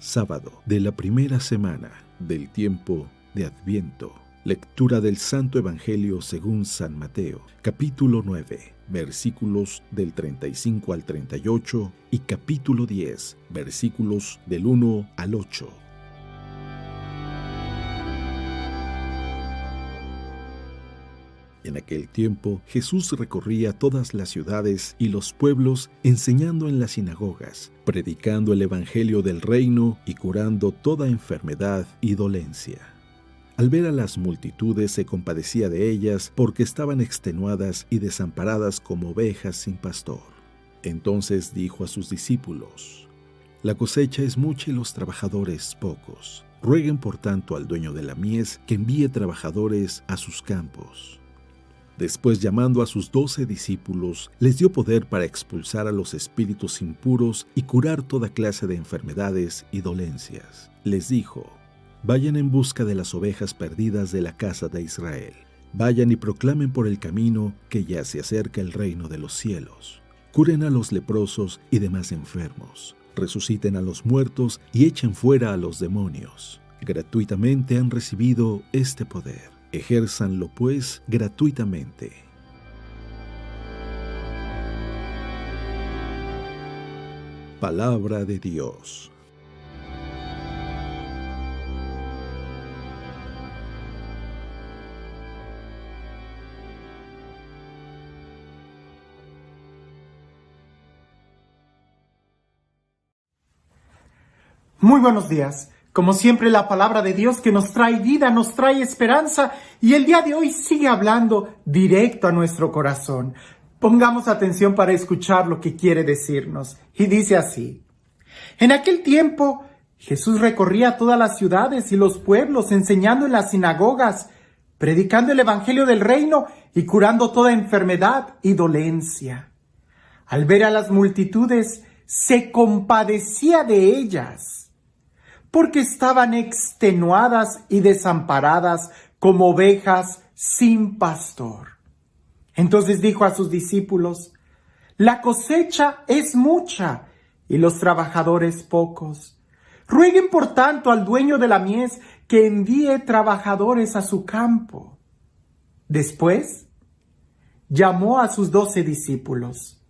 Sábado de la primera semana del tiempo de Adviento. Lectura del Santo Evangelio según San Mateo, capítulo 9, versículos del 35 al 38 y capítulo 10, versículos del 1 al 8. En aquel tiempo, Jesús recorría todas las ciudades y los pueblos, enseñando en las sinagogas, predicando el evangelio del reino y curando toda enfermedad y dolencia. Al ver a las multitudes, se compadecía de ellas porque estaban extenuadas y desamparadas como ovejas sin pastor. Entonces dijo a sus discípulos: La cosecha es mucha y los trabajadores pocos. Rueguen por tanto al dueño de la mies que envíe trabajadores a sus campos. Después, llamando a sus 12 discípulos, les dio poder para expulsar a los espíritus impuros y curar toda clase de enfermedades y dolencias. Les dijo: Vayan en busca de las ovejas perdidas de la casa de Israel. Vayan y proclamen por el camino que ya se acerca el reino de los cielos. Curen a los leprosos y demás enfermos. Resuciten a los muertos y echen fuera a los demonios. Gratuitamente han recibido este poder. Ejérzanlo, pues, gratuitamente. Palabra de Dios. Muy buenos días. Como siempre, la palabra de Dios que nos trae vida, nos trae esperanza, y el día de hoy sigue hablando directo a nuestro corazón. Pongamos atención para escuchar lo que quiere decirnos. Y dice así: En aquel tiempo, Jesús recorría todas las ciudades y los pueblos, enseñando en las sinagogas, predicando el evangelio del reino y curando toda enfermedad y dolencia. Al ver a las multitudes, se compadecía de ellas, porque estaban extenuadas y desamparadas como ovejas sin pastor. Entonces dijo a sus discípulos: La cosecha es mucha y los trabajadores pocos. Rueguen por tanto al dueño de la mies que envíe trabajadores a su campo. Después llamó a sus 12 discípulos.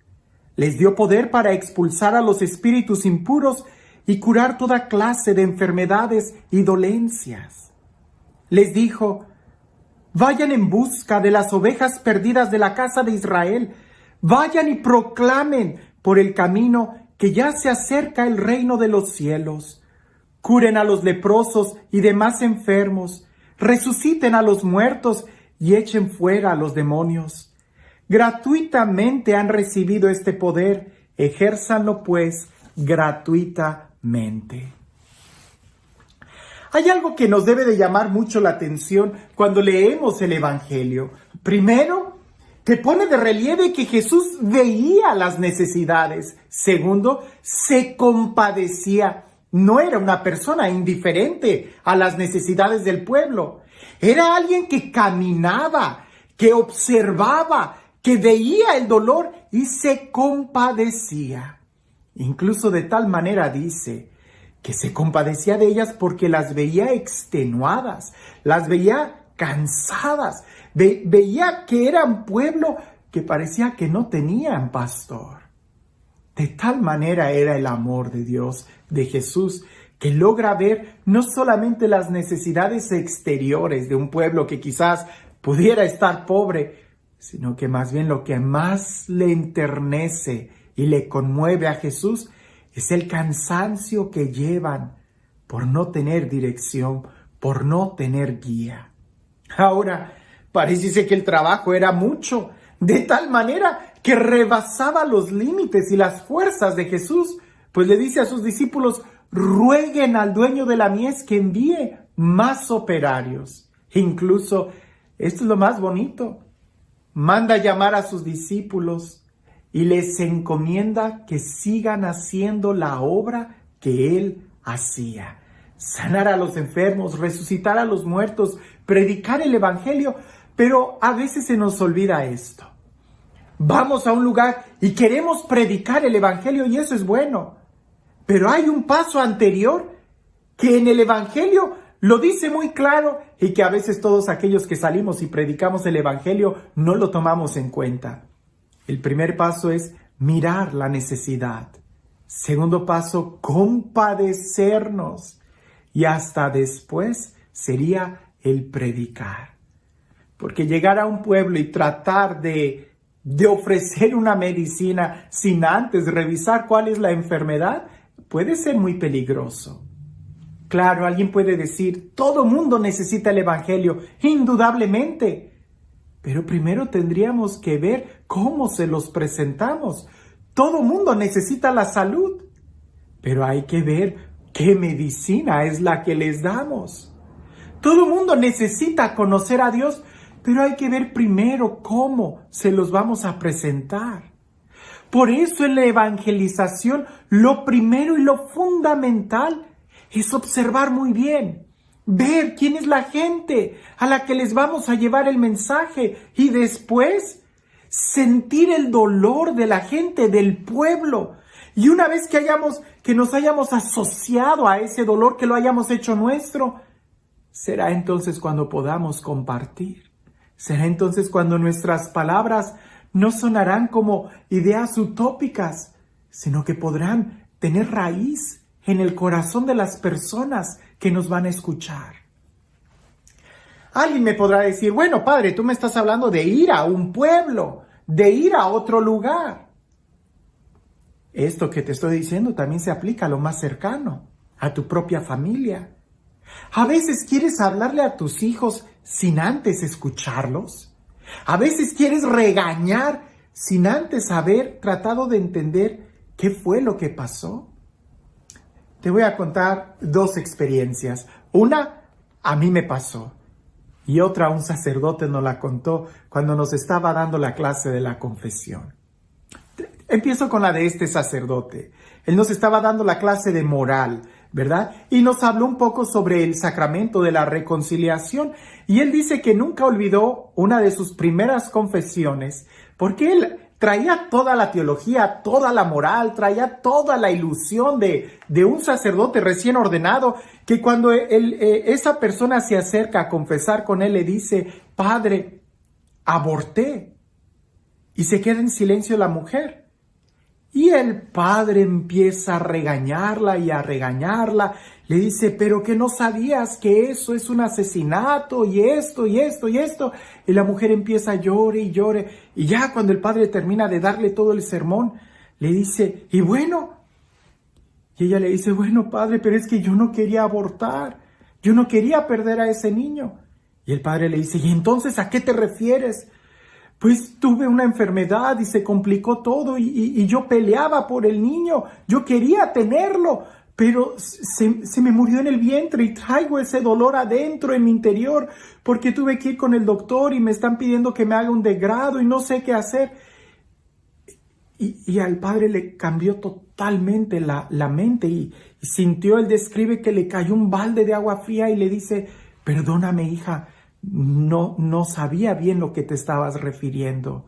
Les dio poder para expulsar a los espíritus impuros y curar toda clase de enfermedades y dolencias. Les dijo: Vayan en busca de las ovejas perdidas de la casa de Israel. Vayan y proclamen por el camino que ya se acerca el reino de los cielos. Curen a los leprosos y demás enfermos. Resuciten a los muertos y echen fuera a los demonios. Gratuitamente han recibido este poder. Ejérzanlo, pues, gratuitamente. Hay algo que nos debe de llamar mucho la atención cuando leemos el Evangelio. Primero, te pone de relieve que Jesús veía las necesidades. Segundo, se compadecía. No era una persona indiferente a las necesidades del pueblo. Era alguien que caminaba, que observaba, que veía el dolor y se compadecía. Incluso de tal manera dice que se compadecía de ellas porque las veía extenuadas, las veía cansadas, veía que eran pueblo que parecía que no tenían pastor. De tal manera era el amor de Dios, de Jesús, que logra ver no solamente las necesidades exteriores de un pueblo que quizás pudiera estar pobre, sino que más bien lo que más le enternece y le conmueve a Jesús es el cansancio que llevan por no tener dirección, por no tener guía. Ahora, parece que el trabajo era mucho, de tal manera que rebasaba los límites y las fuerzas de Jesús, pues le dice a sus discípulos: rueguen al dueño de la mies que envíe más operarios. Incluso, esto es lo más bonito, manda llamar a sus discípulos y les encomienda que sigan haciendo la obra que él hacía. Sanar a los enfermos, resucitar a los muertos, predicar el evangelio. Pero a veces se nos olvida esto. Vamos a un lugar y queremos predicar el evangelio y eso es bueno. Pero hay un paso anterior que en el Evangelio lo dice muy claro y que a veces todos aquellos que salimos y predicamos el Evangelio no lo tomamos en cuenta. El primer paso es mirar la necesidad. Segundo paso, compadecernos. Y hasta después sería el predicar. Porque llegar a un pueblo y tratar de ofrecer una medicina sin antes revisar cuál es la enfermedad puede ser muy peligroso. Claro, alguien puede decir, todo mundo necesita el Evangelio, indudablemente. Pero primero tendríamos que ver cómo se los presentamos. Todo mundo necesita la salud, pero hay que ver qué medicina es la que les damos. Todo mundo necesita conocer a Dios, pero hay que ver primero cómo se los vamos a presentar. Por eso en la evangelización, lo primero y lo fundamental es observar muy bien, ver quién es la gente a la que les vamos a llevar el mensaje y después sentir el dolor de la gente, del pueblo. Y una vez que nos hayamos asociado a ese dolor, que lo hayamos hecho nuestro, será entonces cuando podamos compartir. Será entonces cuando nuestras palabras no sonarán como ideas utópicas, sino que podrán tener raíz en el corazón de las personas que nos van a escuchar. Alguien me podrá decir, bueno, padre, tú me estás hablando de ir a un pueblo, de ir a otro lugar. Esto que te estoy diciendo también se aplica a lo más cercano, a tu propia familia. A veces quieres hablarle a tus hijos sin antes escucharlos. A veces quieres regañar sin antes haber tratado de entender qué fue lo que pasó. Te voy a contar dos experiencias. Una, a mí me pasó. Y otra, un sacerdote nos la contó cuando nos estaba dando la clase de la confesión. Empiezo con la de este sacerdote. Él nos estaba dando la clase de moral, ¿verdad? Y nos habló un poco sobre el sacramento de la reconciliación. Y él dice que nunca olvidó una de sus primeras confesiones, porque él traía toda la teología, toda la moral, traía toda la ilusión de un sacerdote recién ordenado, que cuando esa persona se acerca a confesar con él, le dice, padre, aborté. Y se queda en silencio la mujer. Y el padre empieza a regañarla y a regañarla. Le dice, pero que no sabías que eso es un asesinato y esto y esto y esto. Y la mujer empieza a llorar y llorar. Y ya cuando el padre termina de darle todo el sermón, le dice, ¿y bueno? Y ella le dice, bueno, padre, pero es que yo no quería abortar. Yo no quería perder a ese niño. Y el padre le dice, ¿y entonces a qué te refieres? Pues tuve una enfermedad y se complicó todo y yo peleaba por el niño, yo quería tenerlo, pero se me murió en el vientre y traigo ese dolor adentro en mi interior porque tuve que ir con el doctor y me están pidiendo que me haga un degrado y no sé qué hacer. Y al padre le cambió totalmente la mente y sintió, él describe que le cayó un balde de agua fría y le dice, perdóname hija, no sabía bien lo que te estabas refiriendo.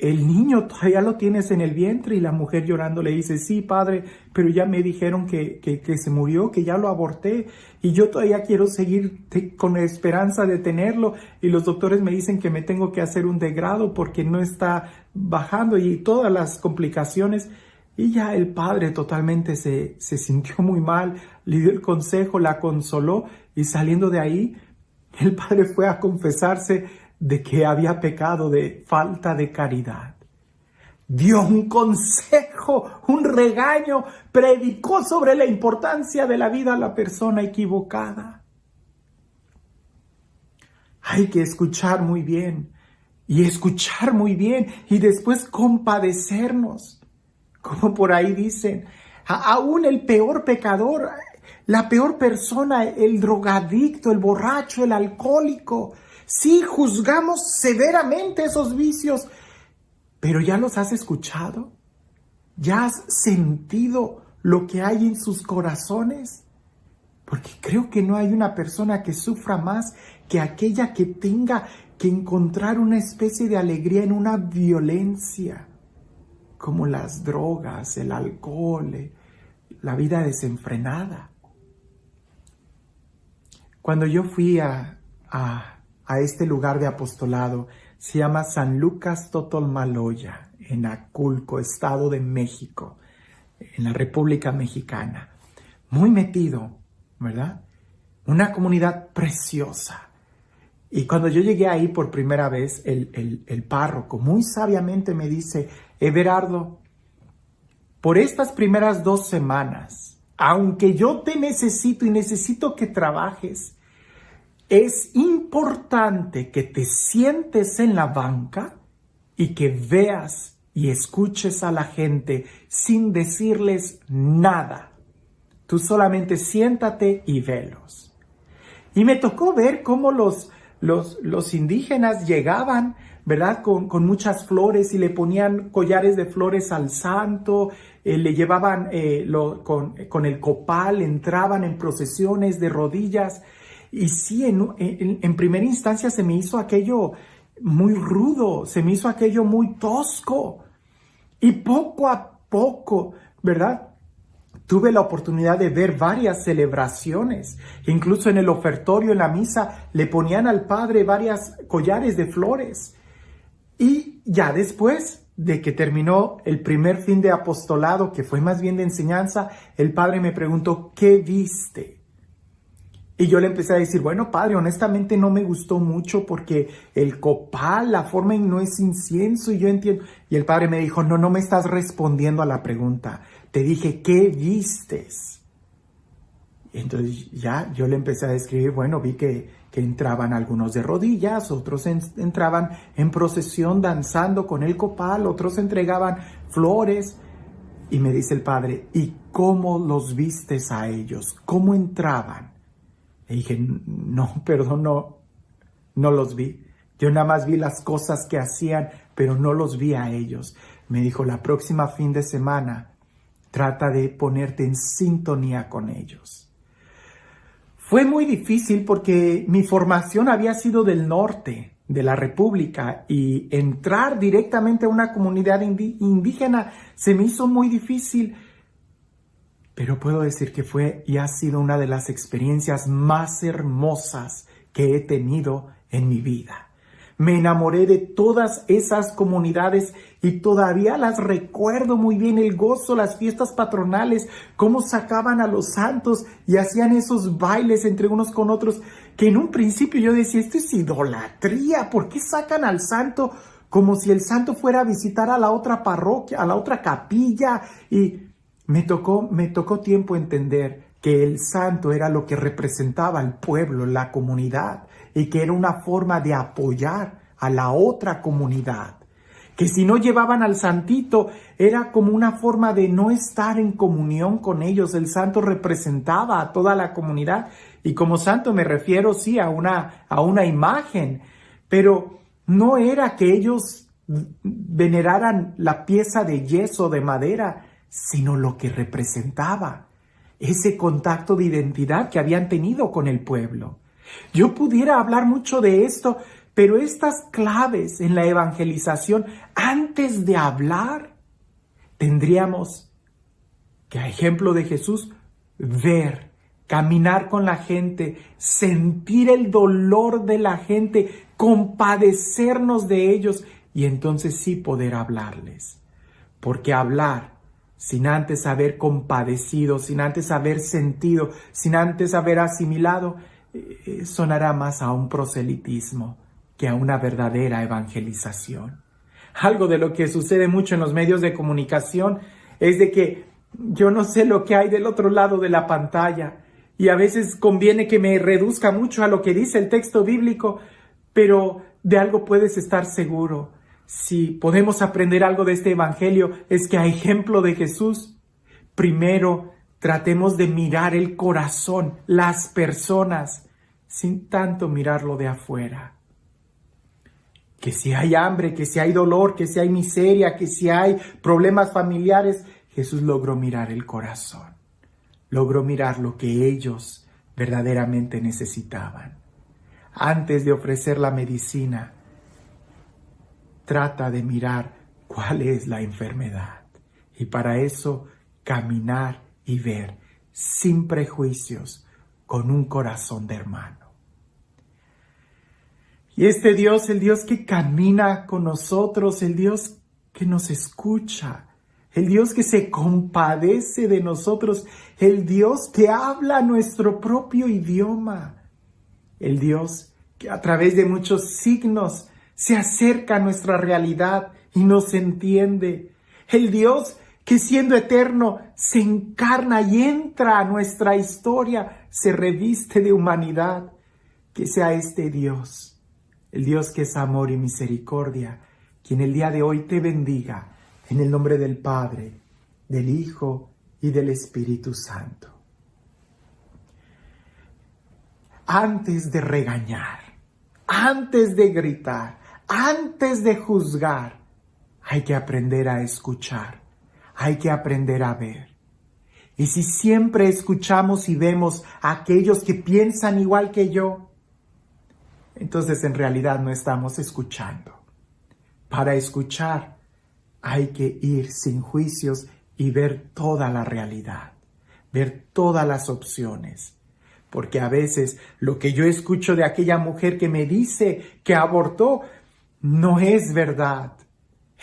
El niño todavía lo tienes en el vientre. Y la mujer llorando le dice, sí, padre, pero ya me dijeron que se murió, que ya lo aborté y yo todavía quiero seguir con la esperanza de tenerlo y los doctores me dicen que me tengo que hacer un degrado porque no está bajando y todas las complicaciones. Y ya el padre totalmente se sintió muy mal, le dio el consejo, la consoló y saliendo de ahí el padre fue a confesarse de que había pecado de falta de caridad. Dio un consejo, un regaño, predicó sobre la importancia de la vida a la persona equivocada. Hay que escuchar muy bien y después compadecernos. Como por ahí dicen, aún el peor pecador, la peor persona, el drogadicto, el borracho, el alcohólico. Sí, juzgamos severamente esos vicios, pero ¿ya los has escuchado? ¿Ya has sentido lo que hay en sus corazones? Porque creo que no hay una persona que sufra más que aquella que tenga que encontrar una especie de alegría en una violencia, como las drogas, el alcohol, la vida desenfrenada. Cuando yo fui a este lugar de apostolado, se llama San Lucas Totolmaloya, en Aculco, Estado de México, en la República Mexicana. Muy metido, ¿verdad? Una comunidad preciosa. Y cuando yo llegué ahí por primera vez, el párroco muy sabiamente me dice: Everardo, por estas primeras 2 semanas, aunque yo te necesito y necesito que trabajes, es importante que te sientes en la banca y que veas y escuches a la gente sin decirles nada. Tú solamente siéntate y velos. Y me tocó ver cómo los indígenas llegaban, ¿verdad? Con muchas flores y le ponían collares de flores al santo, le llevaban con el copal, entraban en procesiones de rodillas. Y sí, en primera instancia se me hizo aquello muy rudo, se me hizo aquello muy tosco. Y poco a poco, ¿verdad? Tuve la oportunidad de ver varias celebraciones. Incluso en el ofertorio, en la misa, le ponían al padre varias collares de flores. Y ya después de que terminó el primer fin de apostolado, que fue más bien de enseñanza, el padre me preguntó: ¿qué viste? Y yo le empecé a decir: bueno, padre, honestamente no me gustó mucho porque el copal, la forma en no es incienso, y yo entiendo. Y el padre me dijo: no me estás respondiendo a la pregunta. Te dije: ¿qué vistes? Y entonces ya yo le empecé a describir. Bueno, vi que entraban algunos de rodillas, otros entraban en procesión danzando con el copal, otros entregaban flores. Y me dice el padre: ¿y cómo los vistes a ellos? ¿Cómo entraban? Le dije: no, perdón, no los vi. Yo nada más vi las cosas que hacían, pero no los vi a ellos. Me dijo: la próxima fin de semana, trata de ponerte en sintonía con ellos. Fue muy difícil porque mi formación había sido del norte de la República y entrar directamente a una comunidad indígena se me hizo muy difícil. Pero puedo decir que fue y ha sido una de las experiencias más hermosas que he tenido en mi vida. Me enamoré de todas esas comunidades y todavía las recuerdo muy bien: el gozo, las fiestas patronales, cómo sacaban a los santos y hacían esos bailes entre unos con otros, que en un principio yo decía: esto es idolatría, ¿por qué sacan al santo como si el santo fuera a visitar a la otra parroquia, a la otra capilla? Y me tocó tiempo entender que el santo era lo que representaba al pueblo, la comunidad, y que era una forma de apoyar a la otra comunidad. Que si no llevaban al santito, era como una forma de no estar en comunión con ellos. El santo representaba a toda la comunidad. Y como santo me refiero, sí, a una imagen. Pero no era que ellos veneraran la pieza de yeso, de madera, sino lo que representaba, ese contacto de identidad que habían tenido con el pueblo. Yo pudiera hablar mucho de esto, pero estas claves en la evangelización, antes de hablar, tendríamos que, a ejemplo de Jesús, ver, caminar con la gente, sentir el dolor de la gente, compadecernos de ellos y entonces sí poder hablarles. Porque hablar sin antes haber compadecido, sin antes haber sentido, sin antes haber asimilado, sonará más a un proselitismo que a una verdadera evangelización. Algo de lo que sucede mucho en los medios de comunicación es de que yo no sé lo que hay del otro lado de la pantalla y a veces conviene que me reduzca mucho a lo que dice el texto bíblico, pero de algo puedes estar seguro. Si podemos aprender algo de este evangelio, es que a ejemplo de Jesús, primero tratemos de mirar el corazón, las personas, sin tanto mirarlo de afuera. Que si hay hambre, que si hay dolor, que si hay miseria, que si hay problemas familiares, Jesús logró mirar el corazón. Logró mirar lo que ellos verdaderamente necesitaban. Antes de ofrecer la medicina, trata de mirar cuál es la enfermedad. Y para eso, caminar y ver, sin prejuicios, con un corazón de hermano. Y este Dios, el Dios que camina con nosotros, el Dios que nos escucha, el Dios que se compadece de nosotros, el Dios que habla nuestro propio idioma, el Dios que a través de muchos signos se acerca a nuestra realidad y nos entiende, el Dios que siendo eterno se encarna y entra a nuestra historia, se reviste de humanidad. Que sea este Dios, el Dios que es amor y misericordia, quien el día de hoy te bendiga en el nombre del Padre, del Hijo y del Espíritu Santo. Antes de regañar, antes de gritar, antes de juzgar, hay que aprender a escuchar. Hay que aprender a ver. Y si siempre escuchamos y vemos a aquellos que piensan igual que yo, entonces en realidad no estamos escuchando. Para escuchar hay que ir sin juicios y ver toda la realidad, ver todas las opciones. Porque a veces lo que yo escucho de aquella mujer que me dice que abortó no es verdad.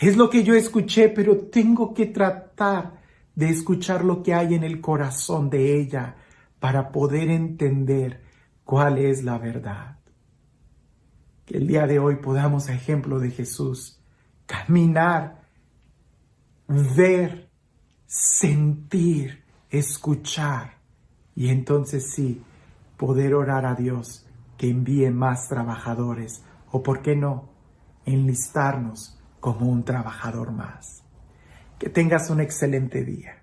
Es lo que yo escuché, pero tengo que tratar de escuchar lo que hay en el corazón de ella para poder entender cuál es la verdad. Que el día de hoy podamos, a ejemplo de Jesús, caminar, ver, sentir, escuchar y entonces sí, poder orar a Dios que envíe más trabajadores o, ¿por qué no?, enlistarnos como un trabajador más. Que tengas un excelente día.